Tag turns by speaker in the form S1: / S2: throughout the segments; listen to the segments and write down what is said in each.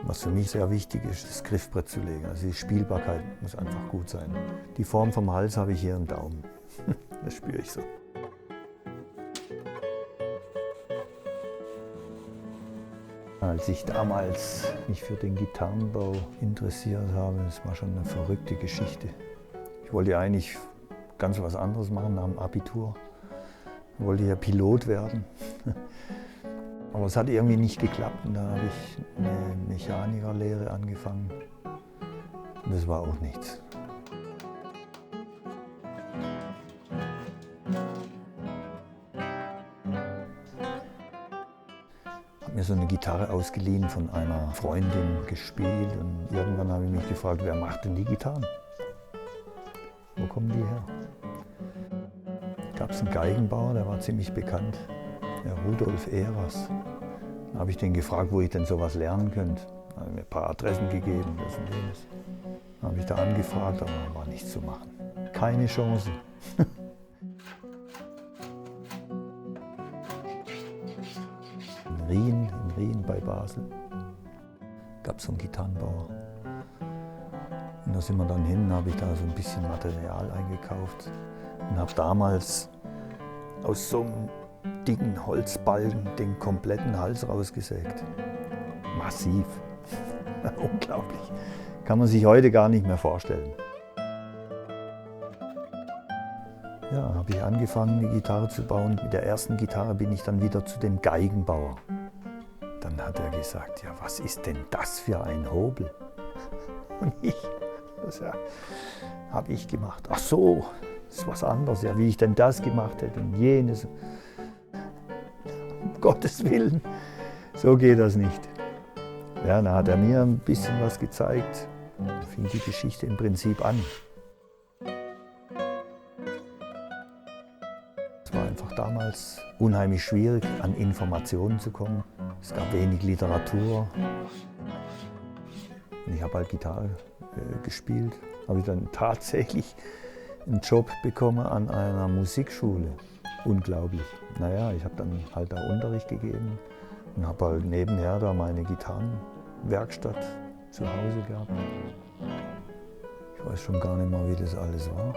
S1: Was für mich sehr wichtig ist, das Griffbrett zu legen. Also die Spielbarkeit muss einfach gut sein. Die Form vom Hals habe ich hier im Daumen. Das spüre ich so. Als ich damals mich für den Gitarrenbau interessiert habe, das war schon eine verrückte Geschichte. Ich wollte eigentlich ganz was anderes machen nach dem Abitur. Ich wollte ja Pilot werden. Aber es hat irgendwie nicht geklappt und da habe ich eine Mechanikerlehre angefangen. Und das war auch nichts. Ich habe mir so eine Gitarre ausgeliehen von einer Freundin gespielt und irgendwann habe ich mich gefragt, wer macht denn die Gitarren? Wo kommen die her? Da gab es einen Geigenbauer, der war ziemlich bekannt, der Rudolf Ehrers. Da habe ich den gefragt, wo ich denn sowas lernen könnte. Da habe ich mir ein paar Adressen gegeben, das und jenes. Da habe ich da angefragt, aber war nichts zu machen. Keine Chance. In Rien bei Basel gab es so einen Gitarrenbauer. Und da sind wir dann hin, habe ich da so ein bisschen Material eingekauft und habe damals aus so einem dicken Holzbalken den kompletten Hals rausgesägt. Massiv. Unglaublich. Kann man sich heute gar nicht mehr vorstellen. Ja, habe ich angefangen, die Gitarre zu bauen. Mit der ersten Gitarre bin ich dann wieder zu dem Geigenbauer. Dann hat er gesagt, ja, was ist denn das für ein Hobel? Und das ja, habe ich gemacht. Ach so, das ist was anderes, ja, wie ich denn das gemacht hätte und jenes. Um Gottes Willen, so geht das nicht. Ja, dann hat er mir ein bisschen was gezeigt. Da fing die Geschichte im Prinzip an. Es war einfach damals unheimlich schwierig, an Informationen zu kommen. Es gab wenig Literatur. Und ich habe halt Gitarre gespielt. Habe ich dann tatsächlich einen Job bekommen an einer Musikschule. Unglaublich. Naja, ich habe dann halt da Unterricht gegeben und habe halt nebenher da meine Gitarrenwerkstatt zu Hause gehabt. Ich weiß schon gar nicht mehr, wie das alles war.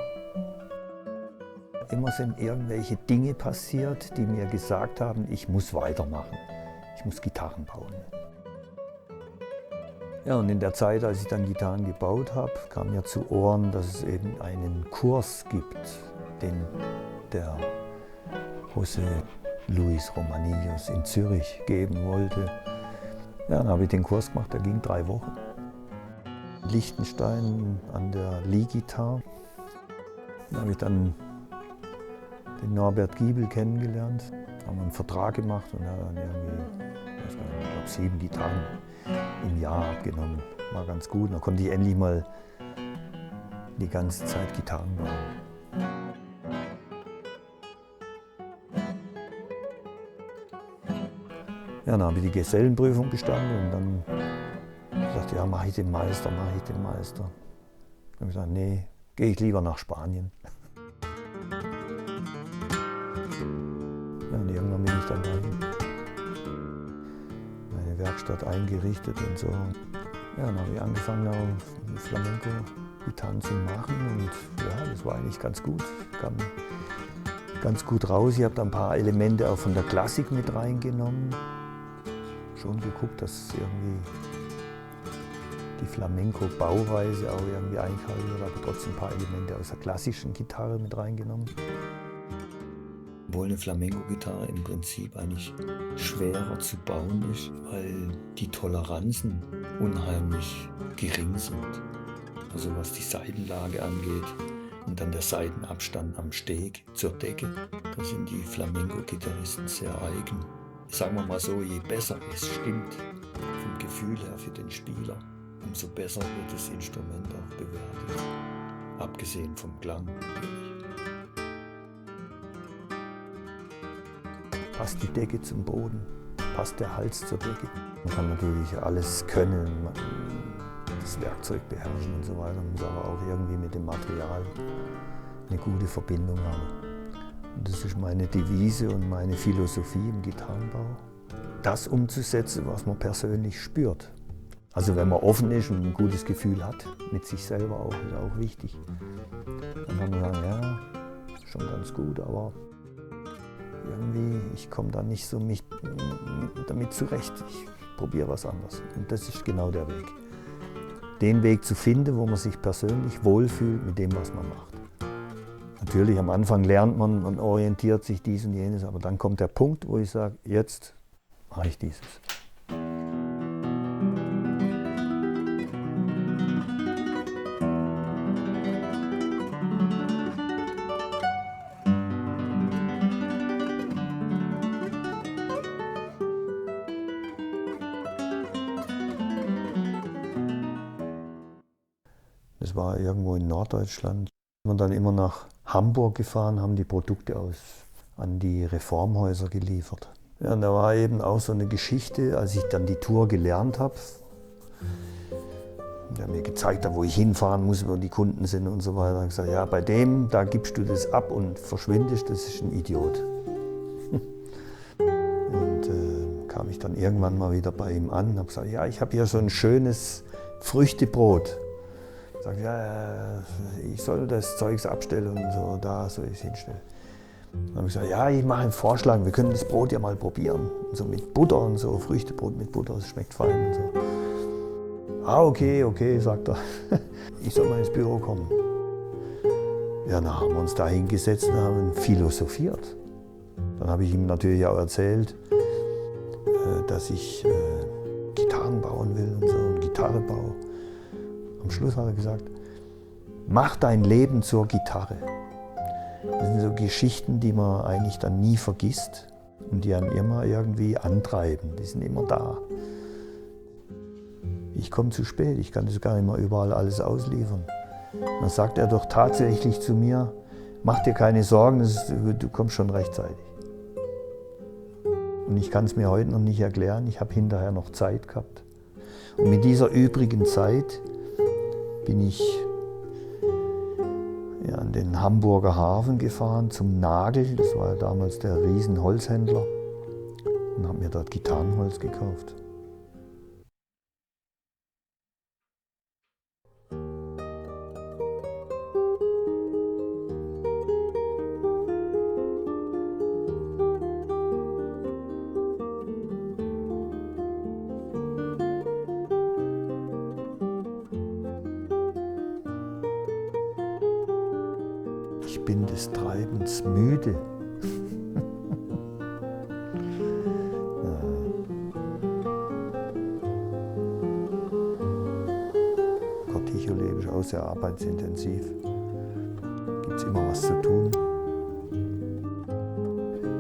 S1: Immer sind irgendwelche Dinge passiert, die mir gesagt haben, ich muss weitermachen. Ich muss Gitarren bauen. Ja, und in der Zeit, als ich dann Gitarren gebaut habe, kam mir zu Ohren, dass es eben einen Kurs gibt, den der José Luis Romanillos in Zürich geben wollte. Ja, dann habe ich den Kurs gemacht, der ging 3 Wochen. Liechtenstein an der Lead-Gitarre. Da habe ich dann den Norbert Giebel kennengelernt, haben einen Vertrag gemacht und er hat dann irgendwie, ich glaube, 7 Gitarren im Jahr abgenommen. War ganz gut. Dann konnte ich endlich mal die ganze Zeit Gitarren bauen. Ja, dann habe ich die Gesellenprüfung bestanden und dann gesagt, ja, mache ich den Meister, mache ich den Meister. Dann habe ich gesagt, nee, gehe ich lieber nach Spanien. Ja, und irgendwann bin ich dann dahin. Meine Werkstatt eingerichtet und so. Ja, dann habe ich angefangen, auch Flamenco-Gitarren zu machen und ja, das war eigentlich ganz gut. Kam ganz gut raus. Ich habe da ein paar Elemente auch von der Klassik mit reingenommen. Schon geguckt, dass irgendwie die Flamenco-Bauweise auch irgendwie eingehalten wird, aber trotzdem ein paar Elemente aus der klassischen Gitarre mit reingenommen. Obwohl eine Flamenco-Gitarre im Prinzip eigentlich schwerer zu bauen ist, weil die Toleranzen unheimlich gering sind. Also was die Saitenlage angeht und dann der Saitenabstand am Steg zur Decke, da sind die Flamenco-Gitarristen sehr eigen. Sagen wir mal so, je besser es stimmt, vom Gefühl her für den Spieler, umso besser wird das Instrument auch bewertet. Abgesehen vom Klang. Passt die Decke zum Boden, passt der Hals zur Decke. Man kann natürlich alles können, das Werkzeug beherrschen und so weiter. Man muss aber auch irgendwie mit dem Material eine gute Verbindung haben. Und das ist meine Devise und meine Philosophie im Gitarrenbau. Das umzusetzen, was man persönlich spürt. Also wenn man offen ist und ein gutes Gefühl hat, mit sich selber auch, ist auch wichtig. Dann kann man sagen, ja, schon ganz gut, aber irgendwie, ich komme da nicht so damit zurecht. Ich probiere was anderes. Und das ist genau der Weg. Den Weg zu finden, wo man sich persönlich wohlfühlt mit dem, was man macht. Natürlich, am Anfang lernt man und orientiert sich dies und jenes, aber dann kommt der Punkt, wo ich sage, jetzt mache ich dieses. Das war irgendwo in Norddeutschland. Wir sind dann immer nach Hamburg gefahren, haben die Produkte an die Reformhäuser geliefert. Ja, und da war eben auch so eine Geschichte, als ich dann die Tour gelernt habe. Der mir gezeigt hat, wo ich hinfahren muss, wo die Kunden sind und so weiter. Ich gesagt, ja, bei dem, da gibst du das ab und verschwindest, das ist ein Idiot. Und kam ich dann irgendwann mal wieder bei ihm an und habe gesagt, ja, ich habe hier so ein schönes Früchtebrot. Sagt, ja, ich soll das Zeugs abstellen und so, da soll ich es hinstellen. Dann habe ich gesagt, ja, ich mache einen Vorschlag, wir können das Brot ja mal probieren. Und so mit Butter und so, Früchtebrot mit Butter, das schmeckt fein und so. Ah, okay, sagt er. Ich soll mal ins Büro kommen. Ja, dann haben wir uns da hingesetzt und haben philosophiert. Dann habe ich ihm natürlich auch erzählt, dass ich Gitarren bauen will und so, und Gitarre baue. Am Schluss hat er gesagt, mach dein Leben zur Gitarre. Das sind so Geschichten, die man eigentlich dann nie vergisst und die einem immer irgendwie antreiben. Die sind immer da. Ich komme zu spät, ich kann das gar nicht mehr überall alles ausliefern. Dann sagt er doch tatsächlich zu mir, mach dir keine Sorgen, du kommst schon rechtzeitig. Und ich kann es mir heute noch nicht erklären, ich habe hinterher noch Zeit gehabt. Und mit dieser übrigen Zeit bin ich an den Hamburger Hafen gefahren zum Nagel, das war damals der Riesenholzhändler, und habe mir dort Gitarrenholz gekauft. Ich bin des Treibens müde. Cortijo-Leben ist auch sehr arbeitsintensiv. Gibt es immer was zu tun.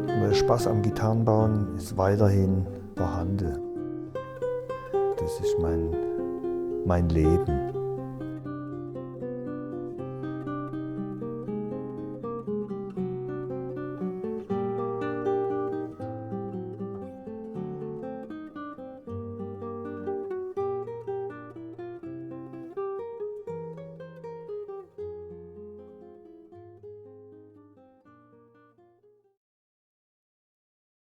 S1: Aber der Spaß am Gitarrenbauen ist weiterhin vorhanden. Das ist mein Leben.